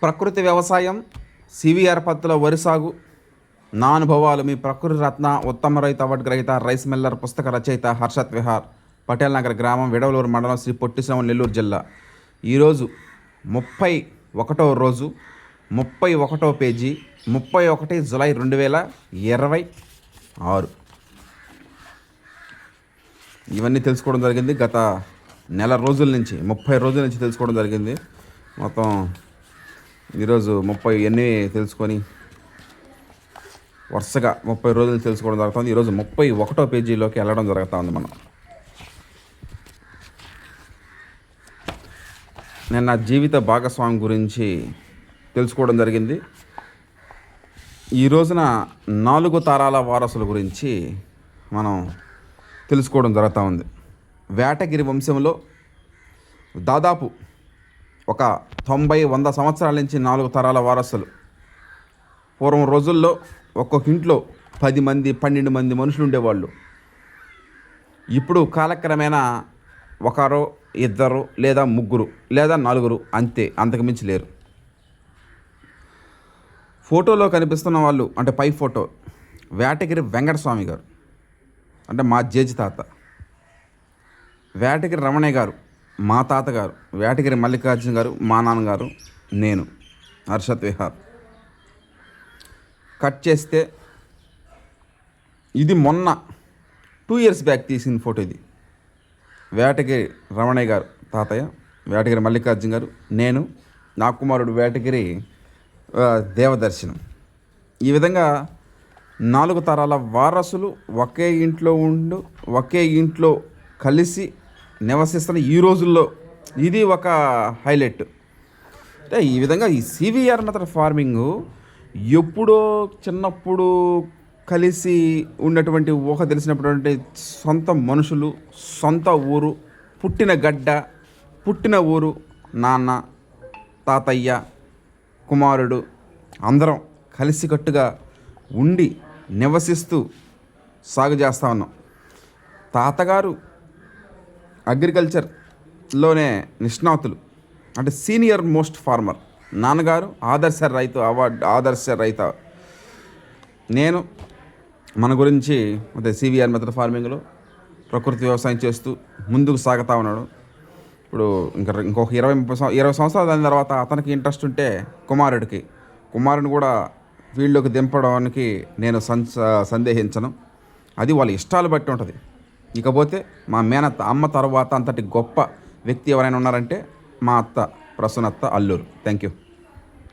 ప్రకృతి వ్యవసాయం, సివిఆర్ పత్తుల వరి సాగు, నా అనుభవాలు. మీ ప్రకృతి రత్న, ఉత్తమ రైతు అవార్డు గ్రహీత, రైస్ మిల్లర్, పుస్తక రచయిత హర్షత్ విహార్, పటేల్ నగర్ గ్రామం, విడవలూరు మండలం, శ్రీ పొట్టి శ్రీరాములు, నెల్లూరు జిల్లా. ఈరోజు 31వ రోజు, 31వ పేజీ, 31 జూలై 2026. ఇవన్నీ తెలుసుకోవడం జరిగింది. గత నెల రోజుల నుంచి, 30 రోజుల నుంచి తెలుసుకోవడం జరిగింది. మొత్తం ఈరోజు 30 తెలుసుకొని వరుసగా 30 రోజులు తెలుసుకోవడం జరుగుతుంది. ఈరోజు 31వ పేజీలోకి వెళ్ళడం జరుగుతూ ఉంది. మనం నేను నా జీవిత భాగస్వామి గురించి తెలుసుకోవడం జరిగింది. ఈ రోజున 4 తరాల వారసుల గురించి మనం తెలుసుకోవడం జరుగుతూ ఉంది. వేటగిరి వంశంలో దాదాపు ఒక 90-100 సంవత్సరాల నుంచి 4 తరాల వారసులు. పూర్వం రోజుల్లో ఒక్కొక్క ఇంట్లో 10 మంది 12 మంది మనుషులు ఉండేవాళ్ళు. ఇప్పుడు కాలక్రమేణా ఒకరు, ఇద్దరు, లేదా ముగ్గురు, లేదా 4 అంతే, అంతకుమించి లేరు. ఫోటోలో కనిపిస్తున్న వాళ్ళు, అంటే పై ఫోటో వేటగిరి వెంకటస్వామి గారు, అంటే మా జేజి తాత. వేటగిరి రమణయ్య గారు మా తాతగారు. వేటగిరి మల్లికార్జున గారు మా నాన్నగారు. నేను హర్షత్ విహార్. కట్ చేస్తే ఇది మొన్న 2 years బ్యాక్ తీసిన ఫోటో. ఇది వేటగిరి రమణయ్య గారు తాతయ్య, వేటగిరి మల్లికార్జున గారు, నేను, నా కుమారుడు వేటగిరి దేవదర్శనం. ఈ విధంగా 4 తరాల వారసులు ఒకే ఇంట్లో కలిసి నివసిస్తున్న ఈ రోజుల్లో ఇది ఒక హైలైట్. అంటే ఈ విధంగా ఈ సివిఆర్ మెథడ్ ఫార్మింగ్ ఎప్పుడో చిన్నప్పుడు కలిసి ఉన్నటువంటి ఊహ తెలిసినటువంటి సొంత మనుషులు, సొంత ఊరు, పుట్టిన గడ్డ, పుట్టిన ఊరు, నాన్న, తాతయ్య, కుమారుడు అందరం కలిసికట్టుగా ఉండి నివసిస్తూ సాగు చేస్తూ ఉన్నాం. తాతగారు అగ్రికల్చర్లోనే నిష్ణాతులు, అంటే సీనియర్ మోస్ట్ ఫార్మర్. నాన్నగారు ఆదర్శ రైతు. నేను మన గురించి అదే సివిఆర్ మెథడ్ ఫార్మింగ్లో ప్రకృతి వ్యవసాయం చేస్తూ ముందుకు సాగుతూ ఉన్నాడు. ఇప్పుడు ఇంకొక 20 సంవత్సరాలు దాని తర్వాత అతనికి ఇంట్రెస్ట్ ఉంటే కుమారుని కూడా ఫీల్డ్లోకి దింపడానికి నేను సందేహించను. అది వాళ్ళ ఇష్టాలు బట్టి ఉంటుంది. ఇకపోతే మా మేనత్త, అమ్మ తర్వాత అంతటి గొప్ప వ్యక్తి ఎవరైనా ఉన్నారంటే మా అత్త ప్రసన్నత్త అల్లూరు. Thank you.